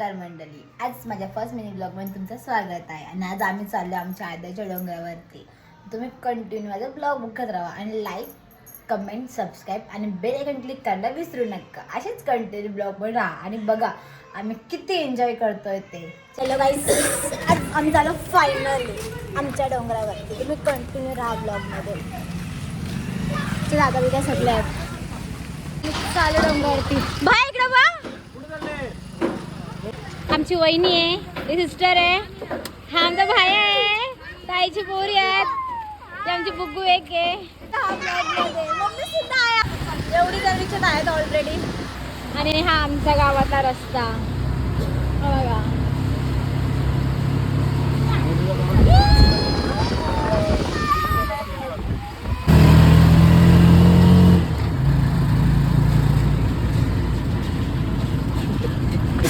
तर मंडळी, आज माझ्या फर्स्ट मिनी ब्लॉग मध्ये तुमचं स्वागत आहे. आणि आज आम्ही चाललो आमच्या आद्याच्या डोंगरावरती. तुम्ही कंटिन्यू माझा ब्लॉग बघत राहा आणि लाईक, कमेंट, सबस्क्राईब आणि बेल आयकॉन क्लिक करायला विसरू नका. असेच कंटिन्यू ब्लॉग मध्ये राहा आणि बघा आम्ही किती एन्जॉय करतोय ते. चलो गाईस, आज आम्ही झालो फायनली आमच्या डोंगरावरती. तुम्ही कंटिन्यू राहा ब्लॉगमध्ये. चला आता उद्या सगळे आहेत चालू डोंगरावरती. बाय इकडे बा. आमची वहिनी आहे, सिस्टर आहे, हा आमचा भाई आहे, ताईची पोरी आहेत, ते आमची बुग्गू एक आहे. मम्मी सुद्धा आहे. एवढी जणीचे आहेत ऑलरेडी. आणि हा आमच्या गावातला रस्ता बघा.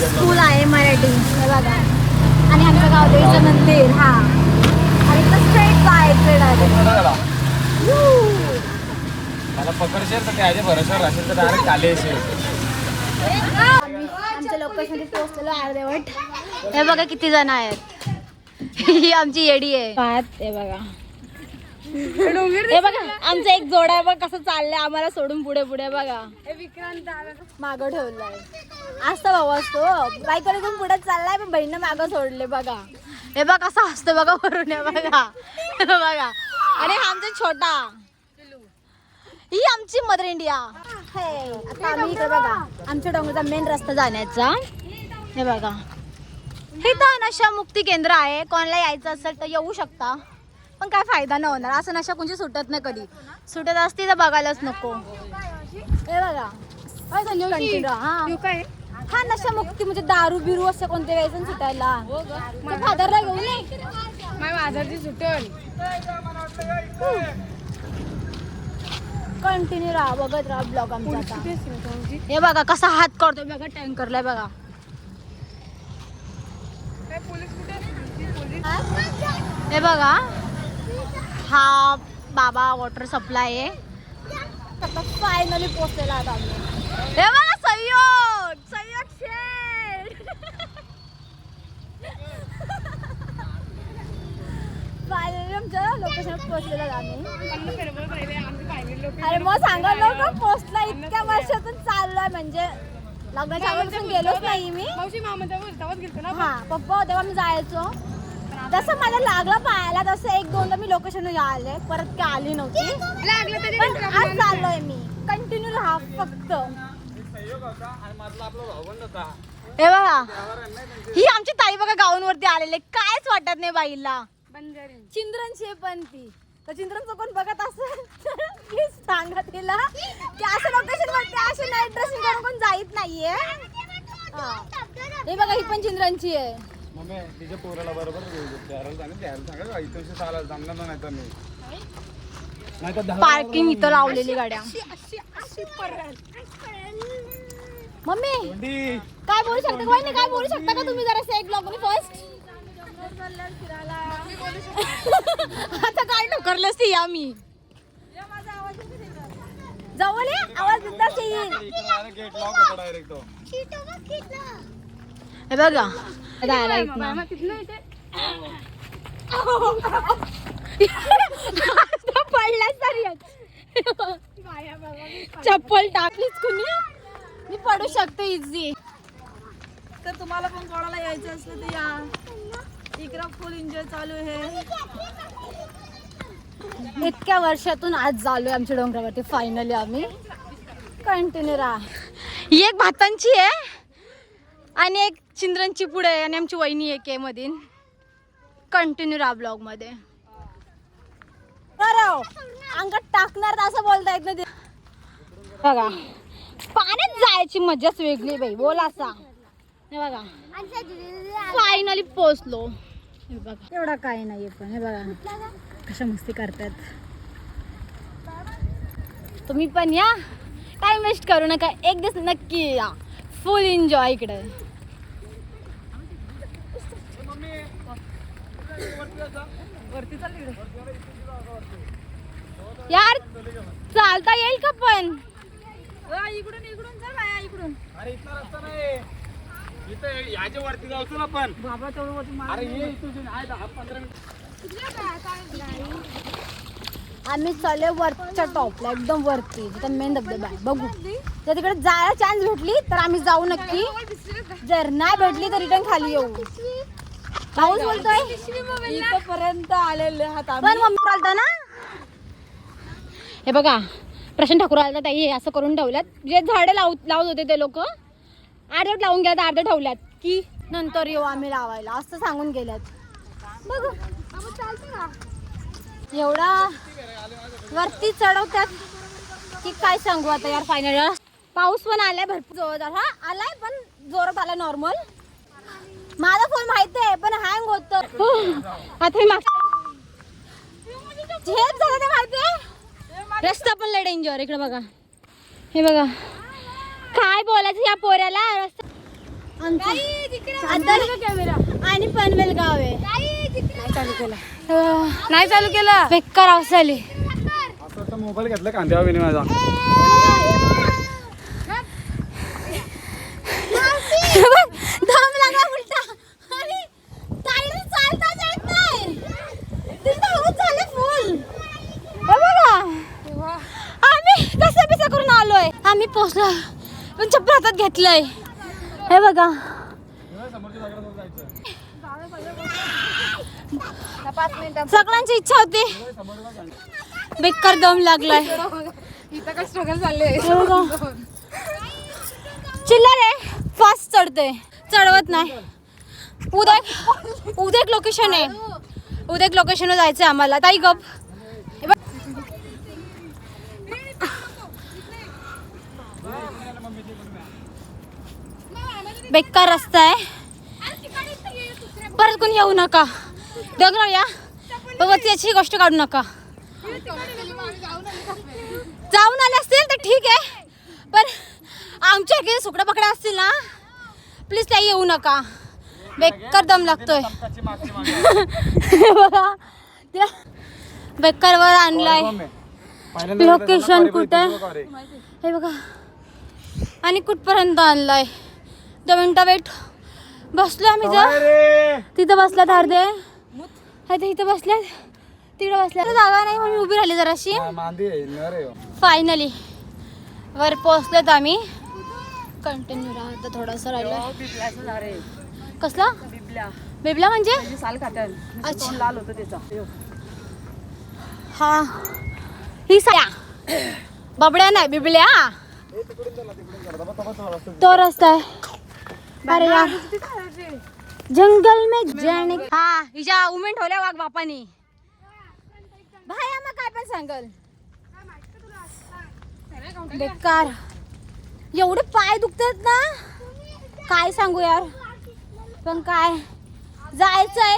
स्कूल आहे मराठी हे बघा. आणि आमचं गावदेवीचं मंदिर. हा आणि स्ट्रेट जायचं. मला पकडशील तर त्याच्या भरोश्यावर असेल तर डायरेक्ट खाली येशील. आमच्या लोकेशनमध्ये पोहोचलेलो अर्धवट. हे बघा किती जण आहेत. ही आमची येडी आहे. पाहत हे बघा. हे बघा आमचा एक जोडा आहे बघ कसं चाललंय आम्हाला सोडून पुढे पुढे बघा. मागं ठेवलंय. असतं भाऊ असतो बाईकडे घेऊन पुढे चाललाय पण बहिणीनं मागं सोडले बघा. हे बघ कसं असतं बघा वरून. हे बघा बघा. आणि हा आमचा छोटा, ही आमची मदर इंडिया. आता आम्ही इकडे बघा आमच्या डोंगराचा मेन रस्ता जाण्याचा. हे बघा हे तर नशामुक्ती केंद्र आहे. कोणाला यायचं असेल तर येऊ शकता, पण काय फायदा नाही होणार. असं नशा कोणची सुटत नाही. कधी सुटत असती तर बघायलाच नको. हे बघा हा नशामुक्ती म्हणजे दारू बिरू असं कोणते वेळेस सुटायला. फादरला घेऊन ये माझी सुटेल. कंटिन्यू राहा बघत राहा ब्लॉग आमचा. हे बघा कसा हात करतो बघा टँकरला बघा. हे बघा हा बाबा वॉटर सप्लाय आहे. आता फायनली पोहोचलेला आता आम्ही. हे बघा सह्योग शेठ. फायनली आमच्या लोकेशनवर पोहोचलेला आम्ही. अरे मग सांगा लोक पोहोचला. इतक्या वर्षातून चाललोय म्हणजे लग्नाच्या अगोदर गेलोच नाही मी. हा पप्पा तेव्हा मी जायचो. जसं मला लागलं पाहायला तसं एक दोनदा मी लोकेशन आले परत काय आली नव्हती. पण आज चाललोय मी. कंटिन्यू राहा फक्त. हे बघा ही आमची ताई बघा गाऊन वरती आलेले. कायच वाटत नाही बाईला. चिंद्रनची पण ती तर चिंद्रनचं कोण बघत असेल प्लीज सांगा तिला की असं लोकेशन वरती असे नाईट ड्रेसिंग करून कोण जाईत नाहीये. हे बघा ही पण चिंद्रनची आहे. मम्मी तिच्या पोराला बरोबर सांगा इथं चालायला जमणार नाही तर मी पार्किंग इथं लावलेली गाड्या. मम्मी काय बोलू शकता का नाही, काय बोलू शकता का तुम्ही जरा एक ब्लॉग फर्स्ट. आता काय ढकललंस ती आम्ही जवळ आवाज देताच येईल. गेट लॉक होता डायरेक्ट तो. हे बघा पडला सरी चप्पल टाकलीच कुणी. मी पडू शकते इझी. तर तुम्हाला पण कोणाला यायचं असलं तर या. इकडं फुल एन्जॉय चालू आहे. इतक्या वर्षातून आज झालोय आमच्या डोंगरावरती फायनली आम्ही. कंटिन्यू राहा. ही एक भातांची आहे आणि एक चिंद्रनची पुढे आहे आणि आमची वहिनी एक आहे मधीन. कंटिन्यू राहा ब्लॉग मध्ये. अंगात टाकणार असं बोलता येत नाही. बघा पाण्यात जायची मजाच वेगळी बाई बोल असा. हे बघा फायनली पोहोचलो. हे बघा एवढा काय नाहीये पण हे बघा कशा मस्ती करतात. तुम्ही पण या, टाइम वेस्ट करू नका. एक दिवस नक्की या. फुल एन्जॉय इकडे. यार चालता येईल का पण. इकडून इकडून चल बाया इकडून. अरे इथला रस्ता नाही. इथं याच्या वरती जाऊ ना पण अरे ये इथून आहे 10-15 मिनिट. आम्ही चालले वरच्या टॉपला एकदम वरती तिथं मेन धबधबा आहे. बघू जर तिकडे जायला चान्स भेटली तर आम्ही जाऊ नक्की, जर नाही भेटली तर रिटर्न खाली येऊ. पाऊस बोलतोय इथपर्यंत आलेले पण मम्मी चालतं ना. हे बघा प्रशांत ठाकूर आला ताई हे असं करून ठेवल्यात, जे झाडे लावत होते ते लोक अर्धे लावून गेल्यात अर्धे ठेवल्यात की नंतर येऊ आम्ही लावायला असं सांगून गेल्यात. बघू एवढा वरती चढवतात की काय सांगू आता यार. फायनल पाऊस पण आलाय भरपूर जोरदार. हा आलाय पण जोरात आलाय नॉर्मल. माझा फोन माहिती आहे पण हँग होत आता मी झेप झालं ते माहितीये. रस्ता पण लय डेंजर इकडे बघा. हे बघा काय बोलायचं या पोऱ्याला. रस्ता आणि पनवेल गाव आहे. नाही चालू केलं बेकार अवസ്ഥा आली. असं मोबाईल घेतला कांद्यावर विनी माझा. दम लागला उलटा आणि ताईला चालताच येत नाही. तिथं हळूच झाले फुल. बघा आम्ही कसं बिसा करून आलोय. आम्ही पोहोचलो पण चप्पल हातात घेतलंय. हे बघा सगळ्यांची इच्छा होती. बेकार दम लागलाय. इथं काय स्ट्रगल चाललंय. चिल्लर आहे फास्ट चढते चढवत नाही. उद्या एक लोकेशन आहे. उद्या एक लोकेशनवर जायचं आम्हाला. ताई गप बेकार रस्ता आहे. परत कोणी येऊ नका दगड या बाबा त्याची गोष्ट काढू नका. जाऊन आले असतील तर ठीक आहे पण आमच्या इकडे सुकडा पकडा असतील ना प्लीज त्या येऊ नका. बेकार दम लागतोय. बघा त्या बेकार वर आणलाय. लोकेशन कुठे हे बघा आणि कुठपर्यंत आणलाय. 2 मिनिटं वेट. बसलो आम्ही तिथं बसल्यात अर्धे इथं बसल्यात तिकडे बसल्या जागा नाही म्हणून उभी राहिली जराशी. फायनली वर पोहोचलोत आम्ही. कंटिन्यू राहतं थोडंसं राहिलं. कसला बिबला म्हणजे साल खात्यात अच्छा लाल होतं त्याचा. हा ही साया बबड्या नाही बिबल्या तो रस्ता आहे. अरे यार जंगल में जाने. हा हिच्या उमेन ठेवल्या वाघ बापानी. भाया मग काय पण सांगल बेकार. एवढे पाय दुखतात ना काय सांगू यार. पण काय जायचंय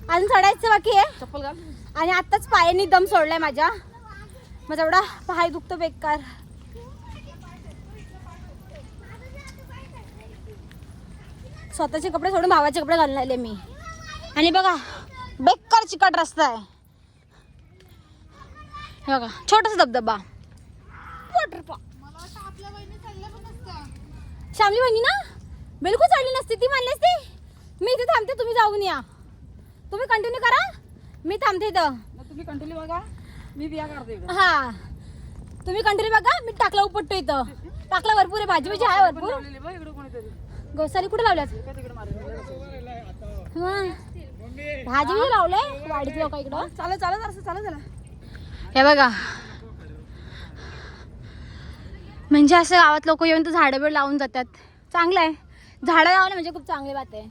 अजून चढायचं बाकी आहे. चप्पल घाल. आणि आताच पायानी दम सोडलाय माझ्या. माझा एवढा पाय दुखतो बेकार. स्वतःचे कपडे सोडून भावाचे कपडे घालून आले मी. आणि बघा बेकार चिकट रस्ता आहे. हे बघा छोटासा धबधबा वॉटरफॉल. श्यामली बहिणी ना बिलकुल चढली नसती ती म्हणली असती मी इथे थांबते तुम्ही जाऊन या. तुम्ही कंटिन्यू करा मी थांबते इथं. तुम्ही कंटिन्यू बघा मी बिया काढते इकडे. हा तुम्ही कंटिन्यू बघा मी टाकला उपटतो इथं. टाकला भरपूर आहे भाजी भाजी आहे भरपूर. इकडे कोणीतरी गोसाली कुठे लावल्यात. तिकडे मारले. भाजी भाजी लावलंय वाडीत लोक इकडं. चालत चालत असं चालत झालं. हे बघा म्हणजे असं गावात लोक येऊन तर झाडं बिड लावून जातात. चांगलं आहे. झाडं लावणं म्हणजे खूप चांगली बात आहे.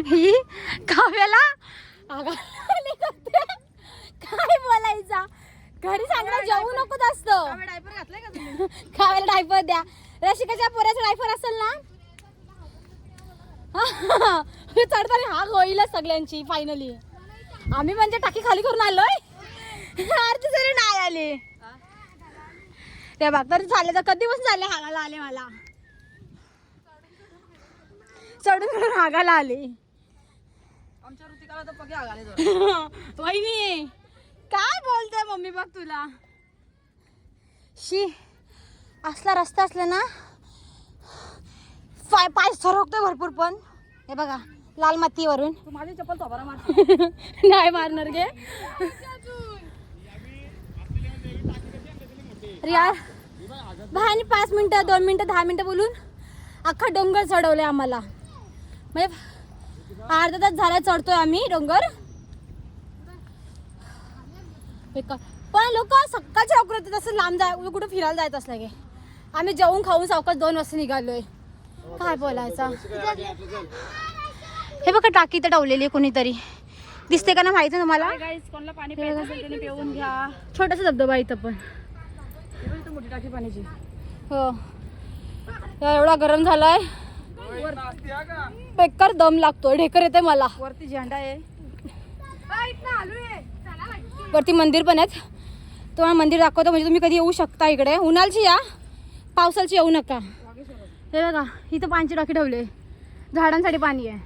ही काव्याला काय बोलायचा घरी सांगणं जाऊ नको जास्त. डायपर घातलाय का तुम्ही. काव्याला डायपर द्या. रसिकाच्या पोऱ्याचा डायपर असेल ना चढताना हा होईलच सगळ्यांची. फायनली आम्ही म्हणजे टाकी खाली करून आलोय. अर्धी जरी नाही आली त्या बाग झाले तर कधी बसून झाले. हागाला आले मला चढून हागाला आले. आमच्या ऋतिकाला तर पगे आगाले. वहिनी काय बोलते मम्मी बघ तुला. शी असला रस्ता असला ना पाय सरकतोय भरपूर. पण हे बघा लाल मातीवरून तू माझी चप्पल थोबारा मार. नाही मारणार गे यार. भावानी 5 मिनिटं 2 मिनिटं 10 मिनिटं बोलून अख्खा डोंगर चढवले आम्हाला. म्हणजे अर्धा तास झाला चढतोय आम्ही डोंगर. पण लोक सकाळच्या लवकर येतात असं लांब कुठं फिरायला जायचं असलं की. आम्ही जेवून खाऊन सावकाश 2 वाजता निघालोय. काय बोलायचं. हे बघा टाकी तर ठेवलेली कोणीतरी दिसते का ना माहिती तुम्हाला. कोणाला पाणी प्यायचं असेल त्याने पिऊन घ्या. छोटासा धबधबा इथं पण. मोठी टाकी पाण्याची. हो एवढा गरम झालाय बेकार दम लागतोय. ढेकर येते मला. वरती झेंडा आहे. वरती मंदिर पण आहेत. तुम्हाला मंदिर दाखवतो म्हणजे तुम्ही कधी येऊ शकता इकडे. उन्हाळची या पावसाळची येऊ नका. हे बघा इथं पाण्याची टाकी ठेवली. झाडांसाठी पाणी आहे.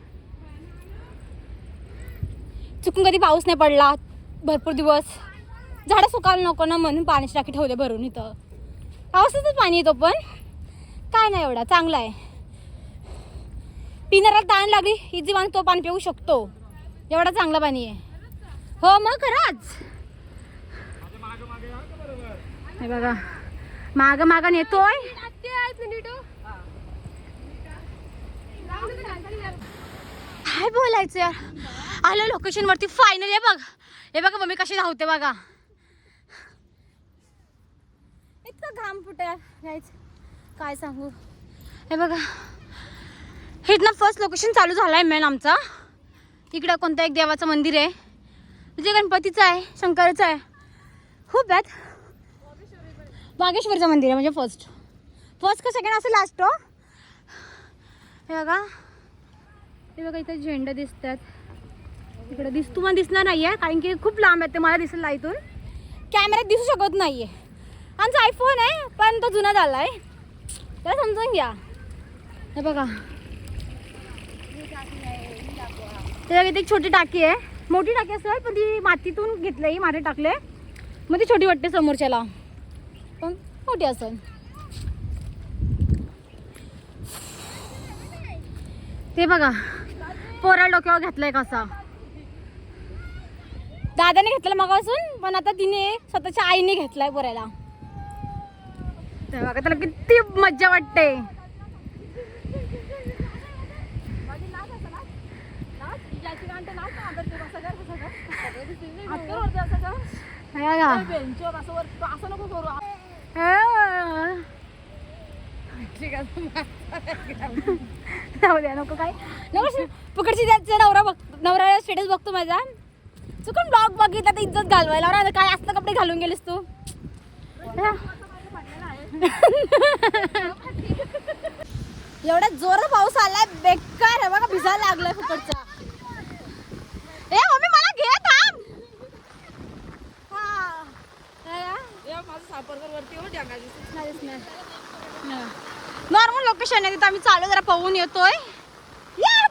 चुकून कधी पाऊस नाही पडला भरपूर दिवस झाडं सुकायला नको ना म्हणून पाण्याची टाकी ठेवले भरून. इथं पावसाचंच पाणी येतो पण काय नाही एवढा चांगला आहे. पिणाऱ्याला ताण लागली इझी पाणी तो पाणी पिऊ शकतो. एवढा चांगला पाणी आहे. हो मग खरंच. हे बघा माग माग नेतोय. काय बोलायचं यार. आलं लोकेशन वरती फायनल. आहे बघ हे बघा मम्मी कशी धावते बघा. इतकं घाम फुटे काय सांगू. हे बघा हे ना फर्स्ट लोकेशन चालू झालाय मेन आमचा. इकडं कोणतं एक देवाचं मंदिर आहे म्हणजे गणपतीचं आहे शंकराचं आहे खूप आहेत. वागेश्वरीचं मंदिर आहे म्हणजे फर्स्ट का सेकंड असं लास्ट. हे बघा इथे झेंडे दिसतात. इकडे तुम्हाला दिसणार नाही आहे कारण की खूप लांब आहे ते. मला दिसेल इथून कॅमेऱ्यात दिसू शकत नाही आहे. आमचा आयफोन आहे पण तो जुना झाला आहे त्याला समजून घ्या. हे बघा इथे एक छोटी टाकी आहे. मोठी टाकी असेल पण ती मातीतून घेतली माती टाकले मग ती छोटी वाटते समोरच्याला पण मोठी असेल. ते बघा पोरा डोक्यावर घेतलाय कसा. दादाने घेतला मगापासून पण आता तिने स्वतःच्या आईने घेतलाय पोराला. बघा त्याला किती मज्जा वाटते. जाऊ द्या नको काय नको. पकडची नवरा स्टेटस बघतो माझा. चुकून ब्लॉग बघितला तर इज्जत घालवायला काय असलं कपडे घालून गेलीस तू. एवढा जोरात पाऊस आलाय बेकार आहे बघा. भिजायला लागलाय फुकटचा. ए मम्मी मला घे थांब. नॉर्मल लोकेशन आहे तिथं आम्ही चालू जरा पाहून येतोय.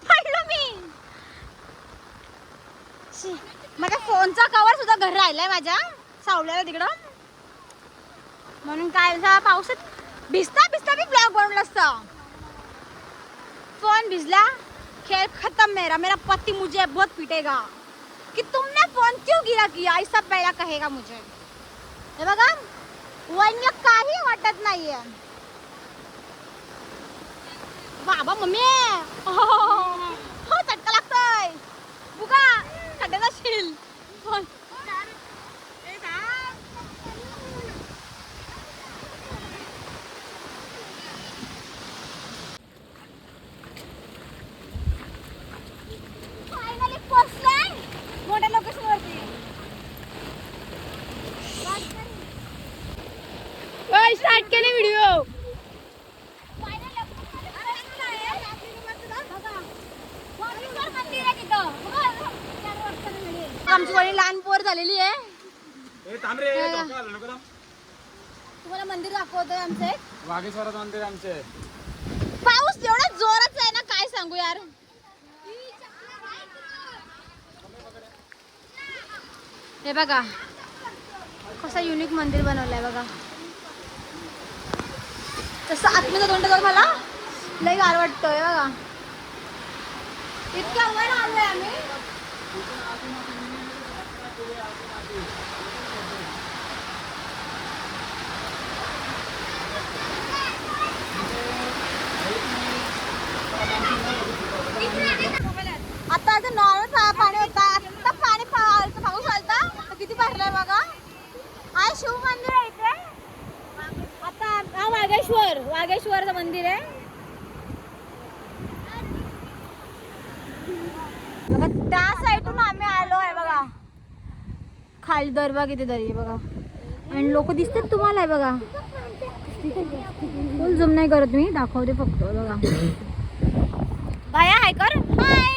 पडलो मी. माझ्या फोनचा कवर सुद्धा घर राहिलाय माझ्या सावल्याला तिकडं म्हणून काय पावसात भिजता मी ब्लॉग बनवला असता. फोन भिजला खेल खत्म मेरा पति मुझे बहुत पीटेगा कि तुमने फोन क्यों गिरा किया ऐसा पहला कहेगा मुझे. हे बघा वन्य काही वाटत नाहीये. बाबा मम्मी हो चटका लागतोय बुगा खड्ड्याचा शिल. फायनली पोहोचलोय मोठ्या लोकेशन वरती. स्टार्ट केले व्हिडिओ. आमची कोणी लहान पोर झालेली आहे. तुम्हाला मंदिर दाखवतोय आमचे वागेश्वरात मंदिर आमचे. पाऊस एवढा जोराचा आहे ना काय सांगू यार. हे बघा कसं युनिक मंदिर बनवलंय बघा. तसं आतमध्ये दोन तर मला लई गार वाटतोय बघा. इतक्या वर आलोय आम्ही. आता आता नॉर्मल पाणी होता. आता पाणी पाऊस आलता तर किती भरलंय बघा. हा शिव मंदिर आहे इथे. आता हा वागेश्वरचं मंदिर आहे बघा. त्या साईडून आम्ही आलो आहे बघा. खाली दरबा किती दरी बघा. आणि लोक दिसतात तुम्हाला आहे बघा. फुल झूम नाही करत मी, दाखवते फक्त बघा. बाया हाय कर. हाय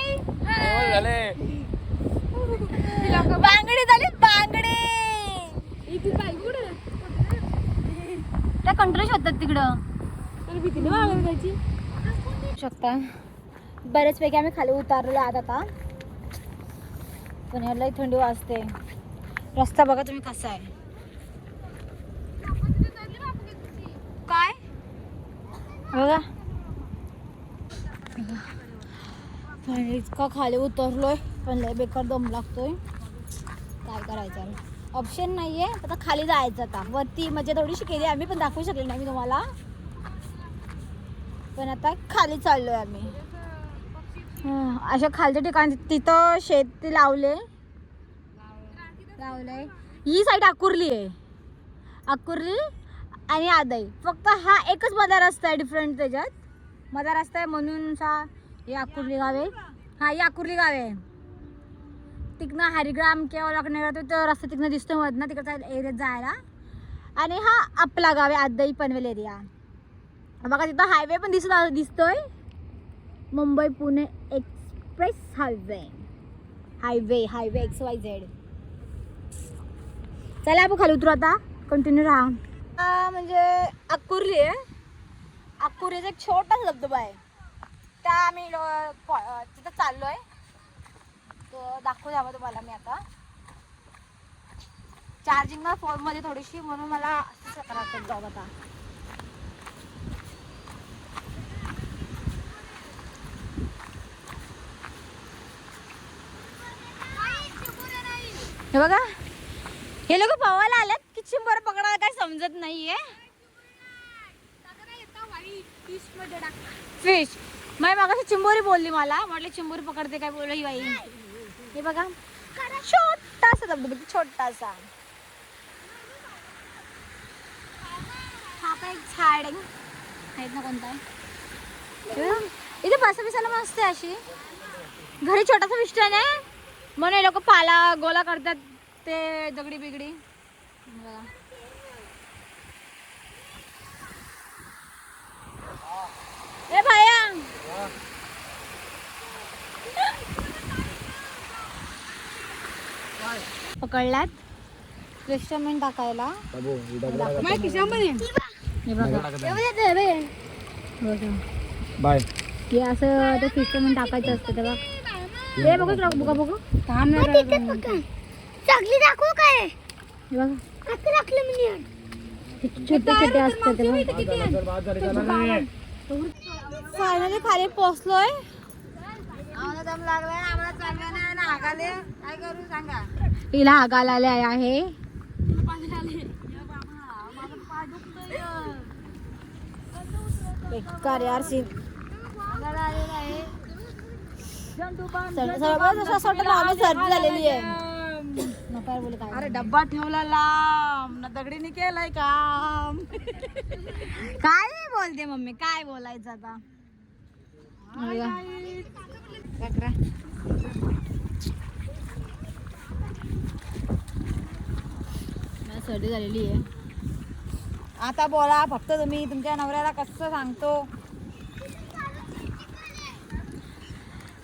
बांगडी झाली बांगडी. त्या कंट्रोल होतात तिकडं शकता. बरेचपैकी आम्ही खाली उतारलो आत आता. पण याला थंडी वाजते. रस्ता बघा तुम्ही कसा आहे. काय बघा पाणी इतका खाली उतरलोय. पण लय बेकार दम लागतोय. काय करायचं ऑप्शन नाहीये. आता खाली जायचं. आता वरती म्हणजे थोडीशी केली आम्ही पण दाखवू शकले नाही मी तुम्हाला. पण आता खाली चाललोय आम्ही. अशा खालच्या ठिकाणी तिथं शेत लावले. ही साईड अकुर्ली आहे. अकुर्ली आणि आदई. फक्त हा एकच मधा रस्ता आहे डिफरंट. त्याच्यात मधा रस्ता आहे म्हणून हे अकुर्ली गाव आहे. हा ही अकुर्ली गाव आहे. तिकडनं हरिग्राम किंवा लागणार तो रस्ता तिकडनं दिसतो मधनं तिकडचा एरियात जायला. आणि हा आपला गाव आहे आदई पनवेल एरिया. बघा तिथं हायवे पण दिसतोय. Mumbai Pune express highway XYZ. चला आपण खाली उतरू आता. कंटिन्यू राहा. म्हणजे अकुर्ली आहे. अकुर्लीचा एक छोटासा धबधबा आहे. त्या आम्ही तिथं चाललोय. तो दाखवू द्यावं तुम्हाला मी आता. चार्जिंग ना फोनमध्ये थोडीशी म्हणून मला असं जाऊ आता. हे बघा हे लोक पवायला आल्यात की चिंबर पकडायला काय समजत नाहीये. फिश माय मागाशी चिंबोरी बोलली मला. म्हटलं चिंबोरी पकडते काय बोलली ही बाई. हे बघा छोटासा धबधबा छोटासा. हा काय झाड आहे माहित ना कोणता आहे. इथे बसायला मस्त आहे. अशी घरी छोटासा विष्टन आहे म्हणून हे लोक पाला गोला करतात. ते दगडी बिगडी बघा. ए भाया पकडल्यात क्रिस्टमेंट टाकायला. बाय हे असं ते क्रिस्टमेंट टाकायचं असतं तेव्हा. हे बघू बघू चांगली दाखवू काय छोटे छोटे असतात तेव्हा. फायनली खाली पोहोचलोय. आम्हाला दम लागलाय. आम्हाला चालवायला ना हागाले. काय करू सांगा. हिला हागाला आले आहे. बेकार यार सीन. सर्दी झालेली आहे. अरे डब्बा ठेवला लांब ना दगडीने केलंय काम. काय नाही बोलते मम्मी. काय बोलायचं आता. सर्दी झालेली आहे. आता बोला फक्त तुम्ही तुमच्या नवऱ्याला कसं सांगतो.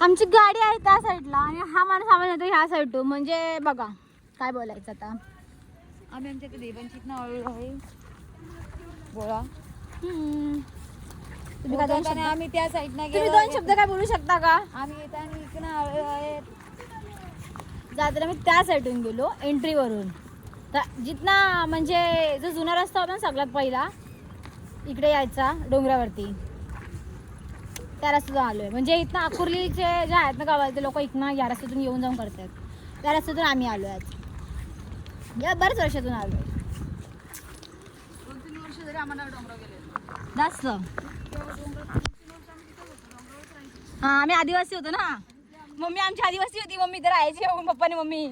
आमची गाडी आहे त्या साईडला आणि हा माणूस आम्हाला येतो ह्या साईडून. म्हणजे बघा काय बोलायचं आता. आम्ही आमच्या देवांची नाव आहे बोला. तुम्ही काय दोन आम्ही त्या साईडने तुम्ही दोन शब्द काय बोलू शकता का. आम्ही येताना इकडे आलो आहे. जाताना मी त्या साईडून गेलो एंट्रीवरून. तर जिथना म्हणजे जो जुना रस्ता होता ना सगळ्यात पहिला इकडे यायचा डोंगरावरती, त्या रस्त्यातून आलोय. म्हणजे इथनं आकुर्लीचे जे आहेत ना गावातले लोक इथनं या रस्त्यातून येऊन जाऊन करतात, त्या रस्त्यातून आम्ही आलोय आज. या बऱ्याच वर्षातून आलोय. 2-3 वर्ष जरी आम्हाला डोंगरावर गेले. जास्त. हा आम्ही आदिवासी होतो ना, मम्मी आमची आदिवासी होती. मम्मी इथे राहायची येऊन, पप्पाने मम्मी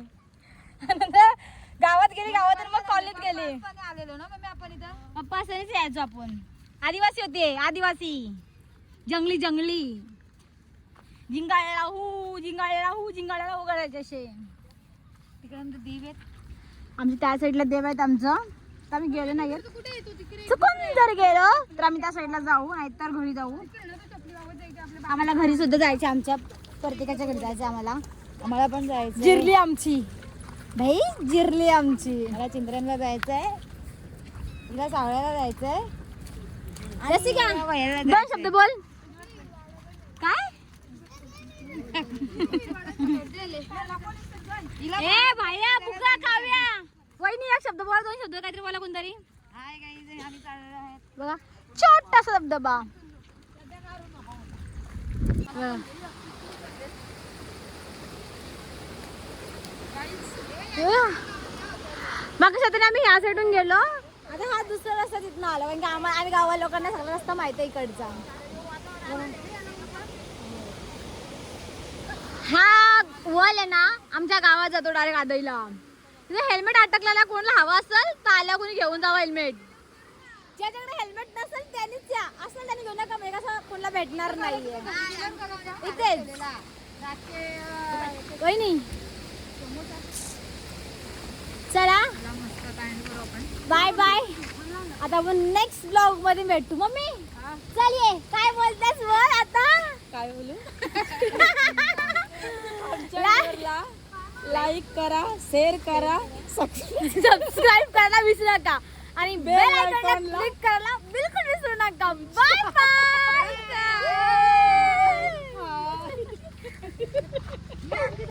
नंतर गावात गेली, गावातून मग कॉलेज गेली. आलेलो ना मम्मी आपण इथं. पप्पा असतानाच यायचो आपण. आदिवासी होते, आदिवासी जंगली जंगली. जिंगाळ्याला हू जिंगाळ्याला हू जिंगाळ्याला हू करायचे असे. तिकडे आमचे देव आहेत. आमच्या त्या साईडला देव आहेत आमचं, तर आम्ही गेलो नाही. चुकून जर गेलो तर आम्ही त्या साईडला जाऊ, नाहीतर घरी जाऊ. आम्हाला घरी सुद्धा जायचं, आमच्या प्रत्येकाच्या घरी जायचं आम्हाला पण जायचं. जिरली आमची भाई, जिरली आमची. मला चिंद्रनला जायचंय, तिला सावळ्याला जायचंय. रसिका 2 शब्द बोल. काय ए भाया बुका काव्या वहिनी 1 शब्द बोला, 2 शब्द काहीतरी बोला कोणतरी. हाय गाईज, आम्ही चाललेलो आहेत. बघा छोटासा धबधबा. मग कशा आम्ही ह्या साईडून गेलो, आता हा दुसरा रस्ता तिथनं आला. कारण की आम्ही गावा लोकांना सगळा रस्ता माहिती आहे इकडचा. हा वल आहे ना आमच्या गावात जातो डायरेक्ट आदईला. तिथे हेल्मेट अटकलेला कोणाला हवा असेल तर आल्या कोणी घेऊन जावं हेल्मेट. ज्याच्याकडे हेल्मेट नसेल त्यांनीच या, असं त्यांनी घेऊन नका, म्हणजे कसं कोणाला भेटणार नाहीये इथेच. वहिनी चला बाय बाय. आता आपण नेक्स्ट ब्लॉग मध्ये भेटू. मम्मी चल ये, काय बोलतेस बोल आता. काय बोलू? लाईक करा, शेअर करा, सबस्क्राईब करायला विसरू नका आणि बेल आयकॉनला क्लिक करायला बिलकुल विसरू नका. बाय.